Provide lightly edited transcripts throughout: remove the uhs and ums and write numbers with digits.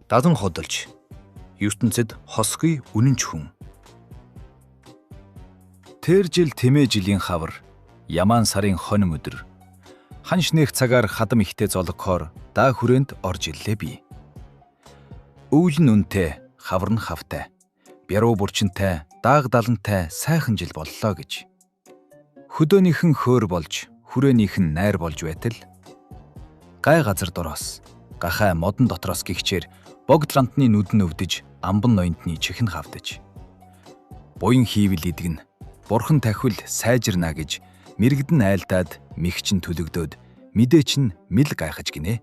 Далан ходолж ертөнцид хосхий үнэнч хүн. Тэр жил тэмээ жилийн хавар, ямаан сарын хонин өдөр. Ханш нээх цагаар хадам ихтэй зологхоор даа хүрээнд орж ирлээ би. Өвөл нь үнэтэй, хавар нь хавтай. Бяруу бурчинтай, дааг далантай сайхан жил боллоо гэж. Хөдөөнийхэн хөөр болж, хүрээнийхэн найр болж байтал гай газар дороос, гахай модон дотроос гихчээр богд лантны нүдэн өвдөж, амбан ноёнтны чихэн хавдаж. Буян хийвэл идэгнэ, бурхан тахил сайжирна гэж мэрэгдэн айлдаад мэгчин төлөгдөөд мэдээч нь мэл гайхаж гинэ.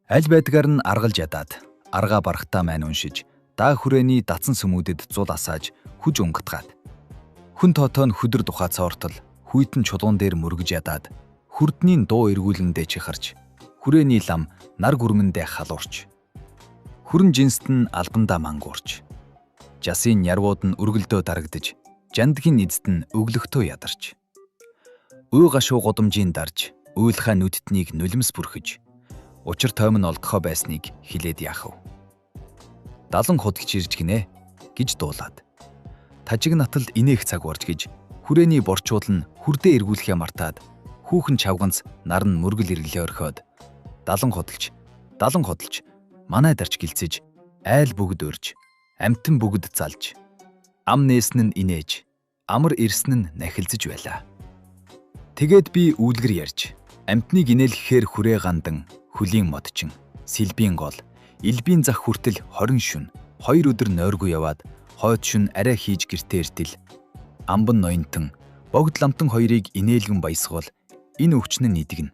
Аль байдгаар нь аргалж ядаад, аргаа барахтаа мань уншиж, даа хүрээний датсан сүмүүдэд зул асааж, хүж унгатгаад. Хүн тоотоо нь хөдөр тухайцаа ортол, хүйтэн чулуун дээр мөргөж ядаад, хүрдний дуу эргүүлэндээ чихарч, хүрээний лам нар гүрмэндээ халуурч. Хүрэн жинст нь албандаа мангуурч. Жасын нярвууд нь өргөлдөө дарагдж, жандгийн эзэд нь өглөхтөө ядарч. Үй гашуу гудамжийн дарж, уйлхай нүдтнийг нулимс бүрхэж, учир тойм нь олдохоо байсныг хилээд яахав. Далан худалж ирж гинэ гэж дуулаад. Тажиг наталд инээх цаг борж гэж хүрээний борчуул нь хүрдээ эргүүлэхээ мартаад хүүхэн чавганц нар нь мөргөл ирлээ орхиод далан худалж манай дарч гэлцэж айл бүгд өрж амтэн бүгд залж ам нээсэн нь инээж амар ирсэн нь нахилзэж байлаа. Тэгээд би үүлгэр ярьж амтныг инээлгэхээр хүрээ гандан хөлийн модчин сэлбийн гол элбийн зах хүртэл 20 шүн 2 өдөр нойргүй яваад хойд шүн арай хийж гэртээ иртэл амбан ноёнтон богд ламтан хоёрыг инээлгэн баясгуул энэ өвчин нь идэгнэ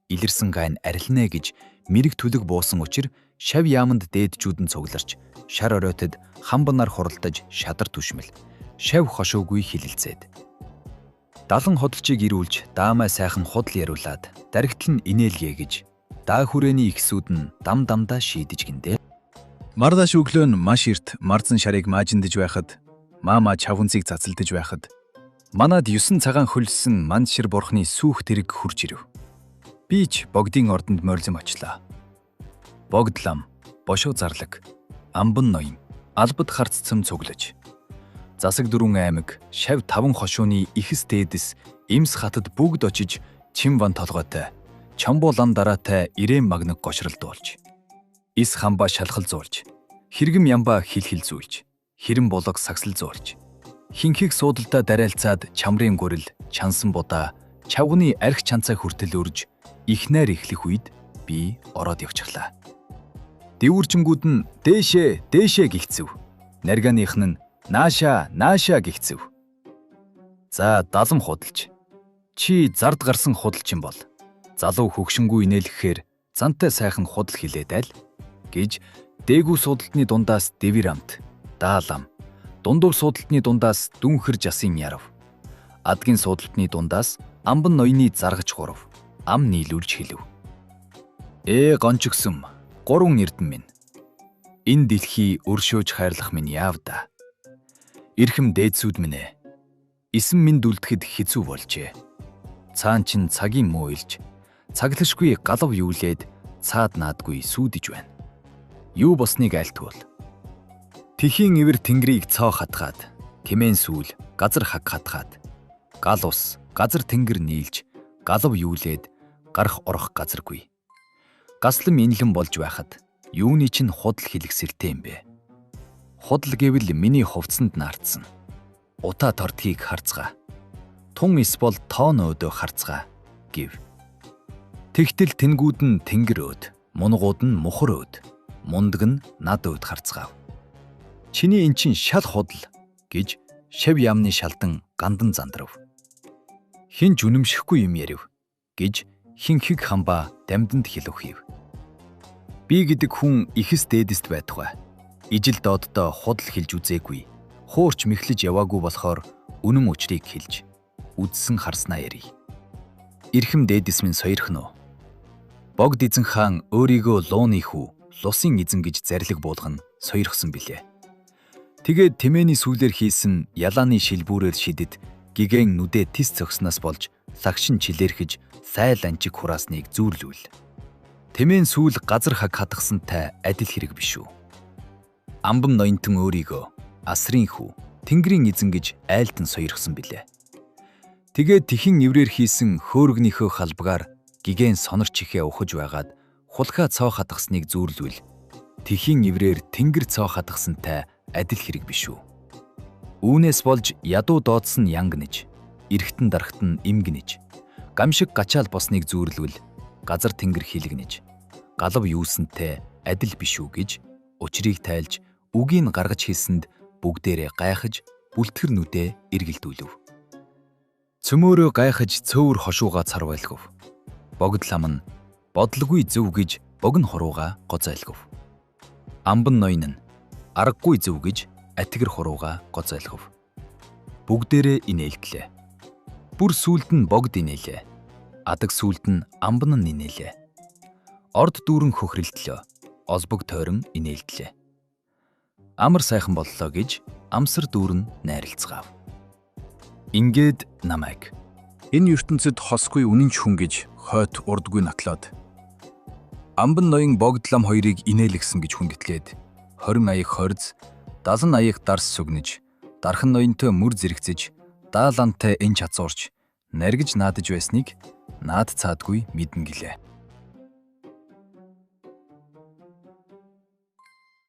илэрсэн гайн арилнаа гэж мэрэг төлөг буусан учир шав яаманд дээдчүүдэн цугларч шар оройтод хамбанаар хуралдаж шадар түшмэл шав хошоогүй хилэлцээд далан ходолчийг ирүүлж даамай сайхан худал яриулаад даригтл нь инээлгээ гэж даа хүрээний ихсүүд нь дам дамдаа шийдэж гиндэ. Мардаш өглөө нь маш эрт марзан шарыг маажиндж байхад маама чавганцыг цацалдаж байхад манад 9 цагаан хөлсөн мандшир бурхны сүүх тэрэг хурж ирэв. Би ч богдын ордонд морилзом очлаа. Богд лам, бошоо зарлаг, амбан ноён, албад харццам цуглаж. Засаг дөрвөн аймаг, шав 5 хошууны ихэс дээдэс эмс хатад бүгд очиж чим ван толгойтой, чамбуу лан дараатай ирээн магнаг гошролдуулж. Ис хамбаа шалхалзуулж, хэрэгэм ямбаа хилхилзүүлж, хэрэм булаг сагсалзуулж. Хинхийг суудалдаа дарайлцаад чамрын гурил, чансан будаа, чавганы арх чанцаа хүртэл өрж, ихнээр эхлэх үед би ороод явчихлаа. Дэвүржингүүд нь дээшээ гихцэв. Нарганых нь наашаа гихцэв. За далам худалж. Чи зард гарсан худалчин бол. Залуу хөгшингүй инээлгэхээр зантай сайхан худал хилээд аль гэж дээгүү суудалтны дундаас дэвэр амт, даалам, дундуур суудалтны дундаас дүнхэр жасын ярав. Адгийн суудалтны дундаас амбан ноёны заргаж гурав. Ам нийлүүлж хэлв. Гончгсэм, 3 эрдэм минь. Энэ дэлхий өршөөж хайрлах минь яав да. Ирхэм дээдсүүд минь ээ. Эсэм минь дүлдэхэд хэцүү болжээ. Цаан чин цагийн муу илж, цаглашгүй галав юулээд цаад наадгүй сүүдэж байна. Юу босныг айлтвал. Тэхийн ивэр тэнгэрийг цоо хатгаад, тэмээн сүүл, газар хаг хатгаад, гал ус, газар тэнгэр нийлж, галав юулээд гарах орох газаргүй. Гаслам инлэн болж байхад юуны чинь худал хэлэхсэлтэй юм бэ? Худал гэвэл миний хувцсанд наардсан. Утаа тортгийг харцгаа. Тун ис бол тоон өөдөө харцгаа гэв. Тэгтэл тэнгүүд нь тэнгэр өөд, мунгууд нь мухар өөд, мундаг нь над өөд харцгаав. Чиний эн чин шал худал гэж шав яамны шалдан гандан зандрав. Хин ч үнэмшихгүй юм ярив гэж хинхэг хамбаа дамданд хэлв хийв. Би гэдэг хүн ихэс дээдэст байтугай. Ижил дооддоо худал хэлж үзээгүй. Хуурч мэхлэж яваагүй болохоор үнэн учрыг хэлж үдсэн харснаа ярий. Ирхэм дээдэс минь соёрхон уу. Богд эзэн хаан өөрийгөө лууны хүү, лусын эзэн гэж зарлиг буулган соёрхсон билээ. Тэгээд тэмээний сүүлээр хийсэн ялааны шилбүүрээр шидэд гигэн нүдээ тис цогсноос болж лагшин чилэрхэж сайл анчиг хураасныг зүүрлүүл. Тэмээн сүүл газар хаг хатгасантай адил хэрэг биш үү? Амбан ноёнтон өөрийгөө асрын хүү, Тэнгэрийн эзэн гэж айлтан соёрхсон билээ. Тэгээд тхэн эврээр хийсэн хөөргнийхөө халбгаар гигэн сонорч ихээ ухаж байгаад хулхаа цоо хатгасныг зүүрлвэл тхэн эврээр тэнгэр цоо хатгасантай адил хэрэг биш үү? Үүнээс болж ядуу дооцсон янг нэж, эргэтэн дарахтан эмг нэж, гамшиг гачаал босныг зүүрлвэл газар тэнгэр хилэгнэж, галав юусантай адил биш үү гэж учрыг тайлж үгийг гаргаж хэлсэнд бүгдээрээ гайхаж бүлтгэр нүдээ эргэлдүүлв. Цөмөөрөө гайхаж цөөвөр хошууга царвайлгав. Богд лам нь бодлогүй зөв гэж богино хурууга гоцайлгав. Амбан ноён нь аргагүй зөв гэж атгэр хурууга гоцайлгав. Бүгдээрээ инээлтлээ. Бүр сүулт нь богд инээлээ. Адаг сүулт нь амбан нь инээлээ. Орд дүүрэн хөхрөлтлөө. Олбог тойрон инээлтлээ. Амар сайхан боллоо гэж амсар дүүрэн найралцгаав. Ингээд намайг энэ ертөнцид хосгүй үнэнч хүн гэж хойт урдгүй натлоод амбан ноён богд лам хоёрыг инээлгсэн гэж хүндэтгээд 20 аяг хорз, 70 аяг дарс сүгнэж, дархан ноёнтой мөр зэрэгцэж, даалантай эн чацуурч, наргиж наадаж байсныг наад цаадгүй мэднэ гэлээ.